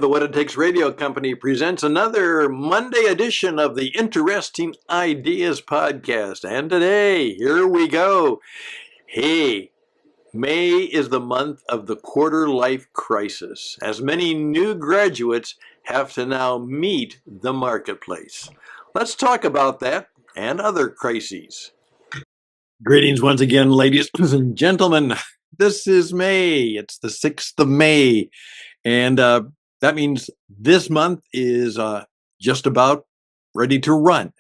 and the What It Takes Radio Company presents another Monday edition of the Interesting Ideas Podcast. And today, here we go. Hey, May is the month of the quarter life crisis, as many new graduates have to now meet the marketplace. Let's talk about that and other crises. Greetings once again, ladies and gentlemen. This is May. It's the 6th of May. And that means this month is just about ready to run.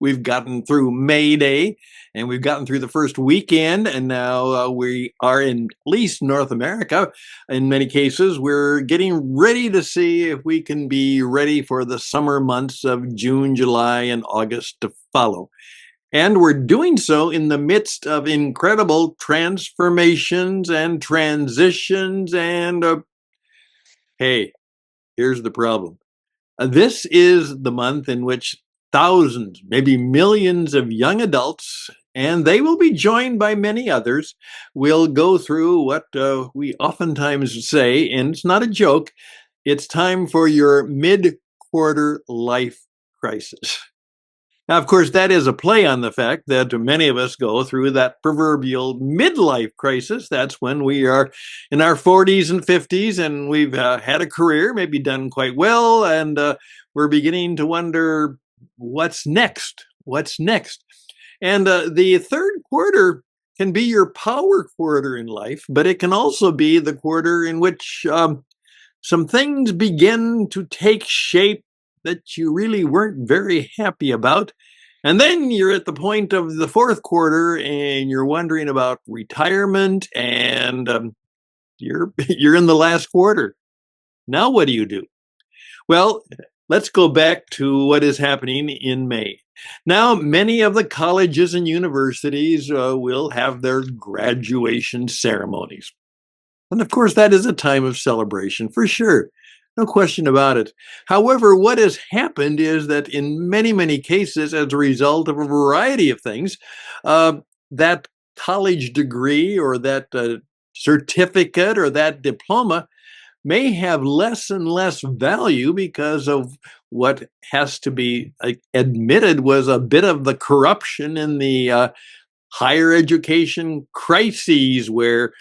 We've gotten through May Day, and we've gotten through the first weekend, and now we are in at least North America. In many cases, we're getting ready to see if we can be ready for the summer months of June, July, and August to follow. And we're doing so in the midst of incredible transformations and transitions and hey, here's the problem. This is the month in which thousands, maybe millions of young adults, and they will be joined by many others, will go through what we oftentimes say, and it's not a joke, it's time for your mid-quarter life crisis. Now, of course, that is a play on the fact that many of us go through that proverbial midlife crisis. That's when we are in our 40s and 50s and we've had a career, maybe done quite well, and we're beginning to wonder what's next? What's next? And the third quarter can be your power quarter in life, but it can also be the quarter in which some things begin to take shape that you really weren't very happy about. And then you're at the point of the fourth quarter and you're wondering about retirement and you're in the last quarter. Now what do you do? Well, let's go back to what is happening in May. Now, many of the colleges and universities will have their graduation ceremonies. And of course, that is a time of celebration for sure. No question about it. However, what has happened is that in many, many cases, as a result of a variety of things, that college degree or that certificate or that diploma may have less and less value because of what has to be admitted was a bit of the corruption in the higher education crises where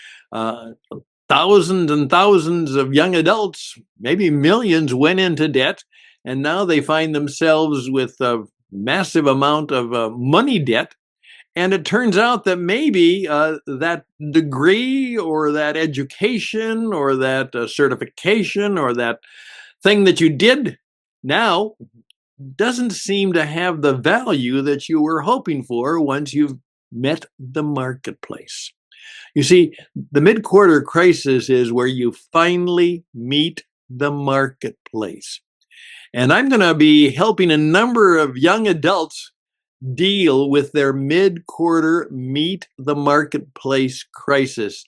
thousands and thousands of young adults, maybe millions, went into debt, and now they find themselves with a massive amount of money debt. And it turns out that maybe that degree or that education or that certification or that thing that you did now doesn't seem to have the value that you were hoping for once you've met the marketplace. You see, the mid-quarter crisis is where you finally meet the marketplace. And I'm going to be helping a number of young adults deal with their mid-quarter meet the marketplace crisis.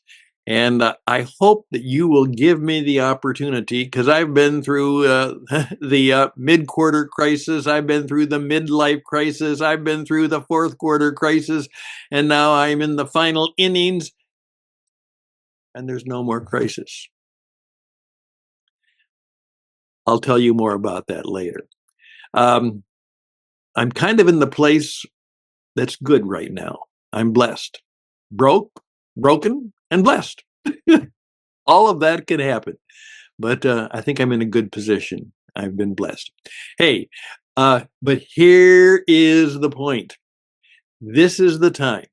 And I hope that you will give me the opportunity, because I've been through the mid-quarter crisis, I've been through the midlife crisis, I've been through the fourth quarter crisis, and now I'm in the final innings. And there's no more crisis. I'll tell you more about that later. I'm kind of in the place that's good right now. I'm blessed. Broken, and blessed. All of that can happen. But I think I'm in a good position. I've been blessed. Hey, but here is the point. This is the time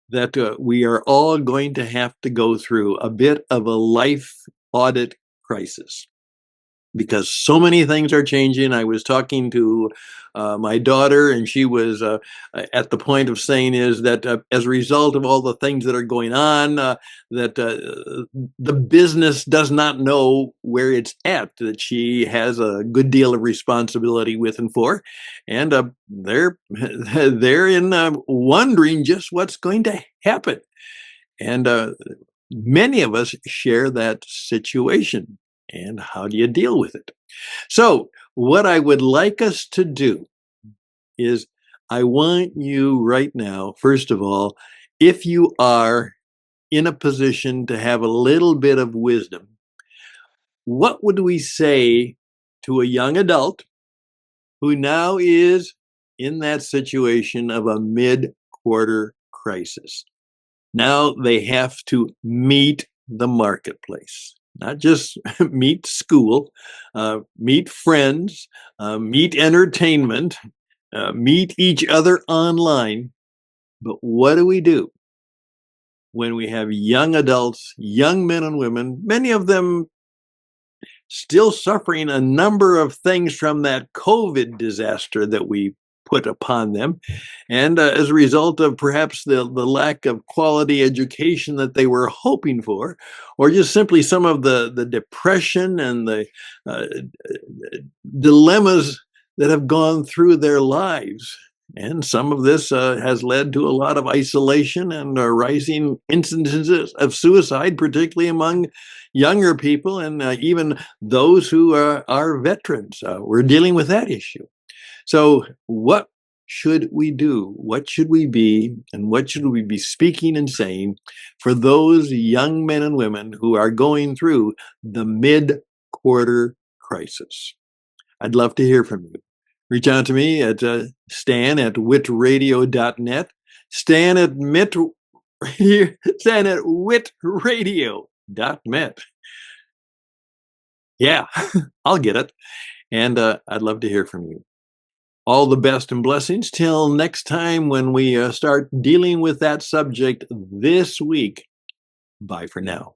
that we are all going to have to go through a bit of a life audit crisis because so many things are changing. I was talking to my daughter, and she was at the point of saying is that as a result of all the things that are going on, that the business does not know where it's at, that she has a good deal of responsibility with and for, and they're in wondering just what's going to happen. And many of us share that situation. And how do you deal with it? So what I would like us to do is I want you right now, first of all, if you are in a position to have a little bit of wisdom, What would we say to a young adult who now is in that situation of a mid-quarter crisis? Now they have to meet the marketplace, not just meet school, meet friends, meet entertainment, meet each other online. But what do we do when we have young adults, young men and women, many of them still suffering a number of things from that COVID disaster that we put upon them. And as a result of perhaps the lack of quality education that they were hoping for, or just simply some of the depression and the uh, dilemmas that have gone through their lives. And some of this has led to a lot of isolation and rising instances of suicide, particularly among younger people and even those who are veterans. We're dealing with that issue. So, what should we do? What should we be? And what should we be speaking and saying for those young men and women who are going through the mid quarter crisis? I'd love to hear from you. Reach out to me at Stan at witradio.net. Stan at Stan at witradio.net. Yeah, I'll get it. And I'd love to hear from you. All the best and blessings till next time when we start dealing with that subject this week. Bye for now.